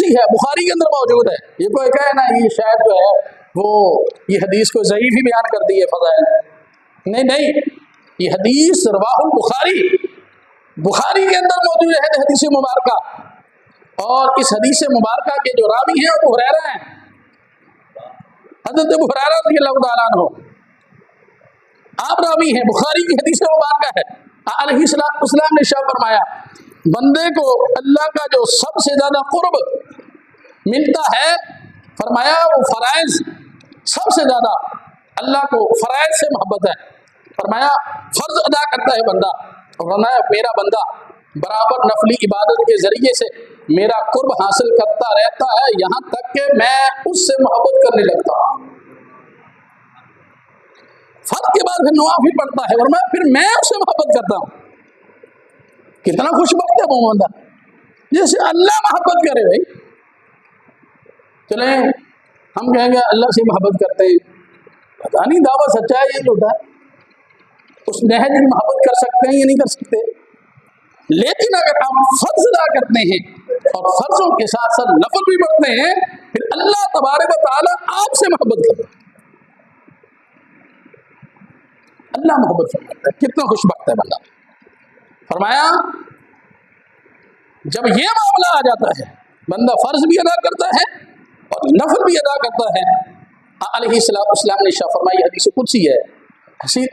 कुदसी है, बुखारी के अंदर मौजूद है। ये कोई कहे ना ये शायद जो है वो ये हदीस को ज़ईफ ही बयान कर दी है फज़ाइल, नहीं नहीं, ये हदीस रवाहुल बुखारी, बुखारी के अंदर मौजूद है हदीस मुबारका। और इस हदीस मुबारका के जो रावी हैं वो अबू हुरैरा हैं, हज़रत अबू हुरैरा रज़ियल्लाहु तआला अन्हु आप रावी हैं, बुखारी की हदीस मुबारका है। अलैहिस्सलाम ने इरशाद फरमाया, बंदे को अल्लाह का जो सबसे ज्यादा कुर्ब मिलता है, फरमाया वो फराइज, सबसे ज्यादा अल्लाह को फराइज से मोहब्बत है। फरमाया फर्ज अदा करता है बंदा, और फरमाया मेरा बंदा बराबर नफली इबादत के जरिए से मेरा कुर्ब हासिल करता रहता है, यहाँ तक कि मैं उससे मोहब्बत करने लगता हूँ। फर्ज के बाद फिर नवाफिल पढ़ता है, और फिर मैं उससे मोहब्बत करता हूँ। कितना खुशबख्त है वो बंदा जैसे अल्लाह मोहब्बत करे। भाई चले हम कहेंगे अल्लाह से मोहब्बत करते हैं, पता नहीं दावा सच्चा है ये झूठा है, उस नहज की मोहब्बत कर सकते हैं या नहीं कर सकते। लेकिन अगर आप फर्ज अदा करते हैं और फर्जों के साथ साथ नफल भी पढ़ते हैं, फिर अल्लाह तबारक व तआला आपसे मोहब्बत करता है, अल्लाह मोहब्बत करता है। कितना खुशबख्त है बंदा। फरमाया जब ये मामला आ जाता है, बंदा फर्ज भी अदा करता है और नफल भी अदा करता है। अलैहिस्सलाम ने इरशाद फरमाई, हदीस कुदसी है,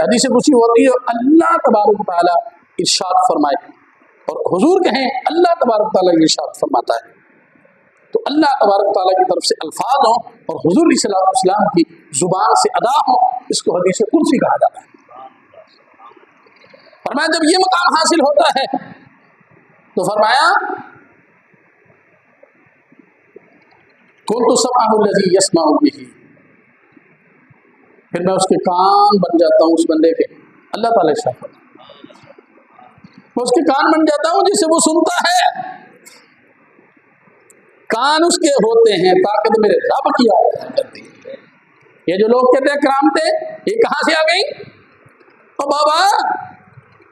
हदीस कुदसी होती है, अल्लाह तबारक व तआला इरशाद फरमाए और हुजूर कहें अल्लाह तबारक व तआला इरशाद फरमाता है, तो अल्लाह तबारक व तआला की तरफ से अल्फाज हों और हुजूर सल्लल्लाहु की जुबान से अदा हो, इसको हदीस कुदसी कहा जाता है। फरमाया जब ये मकाम हासिल होता है तो फरमाया कुन्तु समाअहु लज़ी यस्मअु बिही, फिर मैं उसके कान बन जाता हूँ उस बंदे के। अल्लाह ताला इरशाद फरमाता है मैं उसके कान बन जाता हूँ जिससे वो सुनता है। कान उसके होते हैं, ताकत मेरे रब की आया करती है। ये जो लोग कहते हैं करामते, ये कहाँ से आ गई? तो बाबा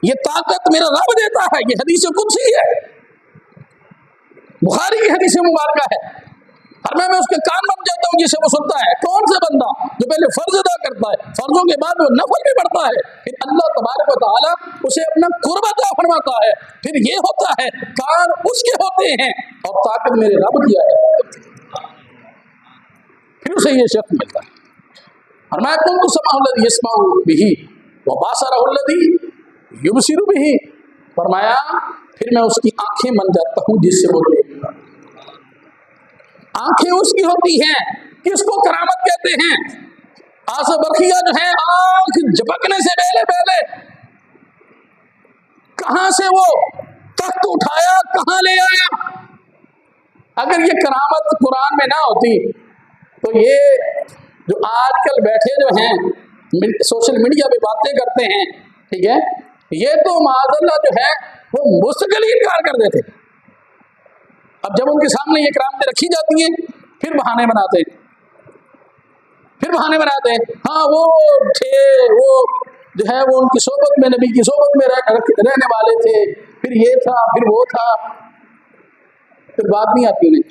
ये ताकत मेरा रब देता है, ये हदीस कुदसी है, बुखारी की हदीस मुबारका है। और मैं उसके कान बन जाता हूँ जिसे वो सुनता है। कौन सा बंदा जो पहले फर्ज अदा करता है, फर्जों के बाद वो नफल भी पढ़ता है, फिर अल्लाह तबारक व तआला उसे अपना कुर्ब अता फरमाता है। फिर ये होता है कान उसके होते हैं और ताकत मेरे रब की है, फिर उसे ये शख्स मिलता है। और मैं कुन्तु समाअहु लज़ी यस्मअु बिही व बसरहु लज़ी युबसिरु बिही, फरमाया फिर मैं उसकी आंखें बन जाता हूँ जिससे वो देखता है। आंखें उसकी होती हैं, किसको करामत कहते हैं? आसा बरखिया जो है, आंख झपकने से पहले पहले कहां से वो तख्त उठाया, कहां ले आया। अगर ये करामत कुरान में ना होती तो ये जो आजकल बैठे जो हैं सोशल मीडिया पे बातें करते हैं, ठीक है, ये तो माज़अल्लाह जो है वो मुस्तकिल ही इनकार कर देते। अब जब उनके सामने ये करामतें रखी जाती हैं, फिर बहाने बनाते हैं, हाँ वो थे, वो जो है वो उनकी सोबत में, नबी की सोबत में रहने वाले थे, फिर ये था, फिर वो था, फिर बात नहीं आती उन्हें,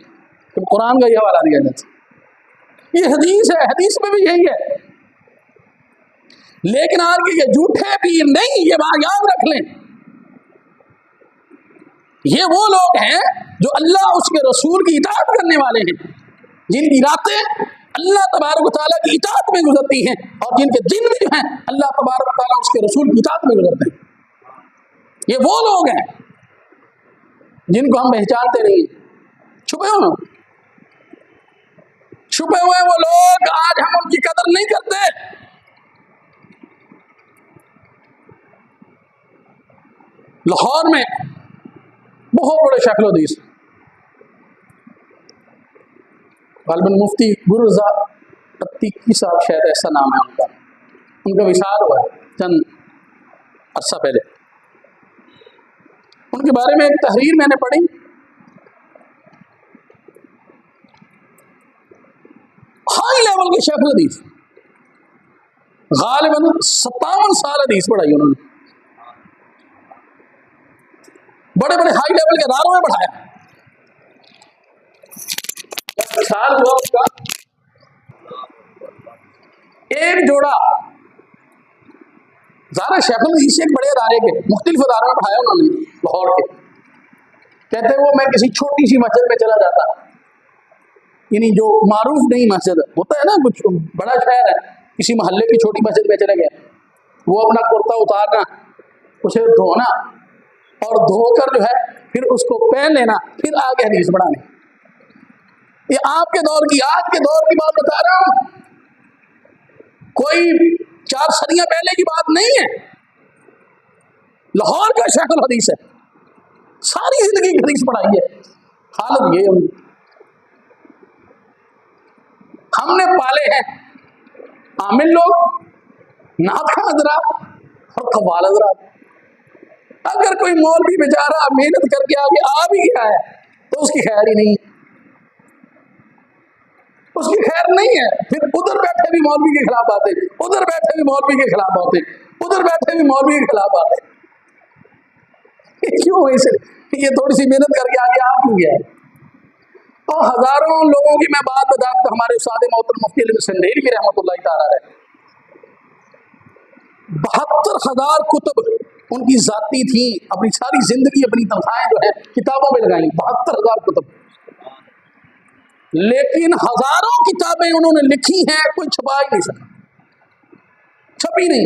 तो कुरान का ये हवाला दिया जाता। ये हदीस है, हदीस में भी यही है। लेकिन आज के ये झूठे पीर नहीं, ये बात याद रख लें, ये वो लोग हैं जो अल्लाह उसके रसूल की इताअत करने वाले हैं, जिनकी रातें अल्लाह तबारक व तआला की इताअत में गुजरती हैं और जिनके दिन भी जो हैं अल्लाह तबारक व तआला उसके रसूल की इताअत में गुजरते हैं। ये वो लोग हैं जिनको हम पहचानते नहीं, छुपे हुए वो लोग, आज हम उनकी कदर नहीं करते। लाहौर में बहुत बड़े शैख़ हदीस गालिबन मुफ्ती गुरु रज़ा अत्तीकी साहब, शायद ऐसा नाम है उनका विसार हुआ है चंद अर्सा पहले। उनके बारे में एक तहरीर मैंने पढ़ी, हाई लेवल के शैख़ हदीस, गालिबन 57 साल हदीस पढ़ाई उन्होंने, बड़े बड़े हाई लेवल के इदारों में पढ़ाया। साल हुआ उसका, एक जोड़ा ज़ारा शेखुल हदीस एक बड़े अदारे के मुख्तलिफ अदारों में पढ़ाया उन्होंने लाहौर के। कहते वो मैं किसी छोटी सी मस्जिद में चला जाता, यानी जो मारूफ नहीं मस्जिद होता है ना, कुछ बड़ा शहर है, किसी मोहल्ले की छोटी मस्जिद में चले गए, वो अपना कुर्ता उतारना, उसे धोना और धोकर जो है फिर उसको पहन लेना, फिर आगे हदीस बढ़ाने। ये आपके दौर की, आज के दौर की बात बता रहा हूं, कोई 4 सदियां पहले की बात नहीं है। लाहौर का शेखुल हदीस है, सारी जिंदगी हदीस पढ़ाई है। हालत ये हमने पाले हैं आमिल लोग, नाखा हजरात और कव्वाल हजरात। अगर कोई मौलवी बेचारा मेहनत करके आगे आ भी गया है तो उसकी खैर ही नहीं, उसकी खैर नहीं है। फिर उधर बैठे भी मौलवी के खिलाफ आते, उधर बैठे भी मौलवी के खिलाफ आते, उधर बैठे भी मौलवी के खिलाफ आते। क्यों ऐसे? ये थोड़ी सी मेहनत करके आगे आ क्यों गया है? और हजारों लोगों की मैं बात बता, तो हमारे उस्ताद मोहतरम मुफ्ती अली संदेरी की रहमतुल्लाह तआला अलैह 72,000 कुतुब उनकी जाती थी, अपनी सारी जिंदगी अपनी तनख्वाहें जो है किताबों में लगाई, 72,000 कुतुब। लेकिन हजारों किताबें उन्होंने लिखी हैं, कोई छपा ही नहीं सका, छपी नहीं।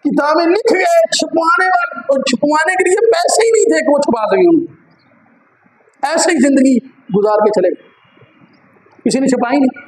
किताबें लिख गए, छपवाने वाले और छपवाने के लिए पैसे ही नहीं थे कि वो छपा सकें। ऐसे ही जिंदगी गुजार के चले, किसी ने छपाई नहीं।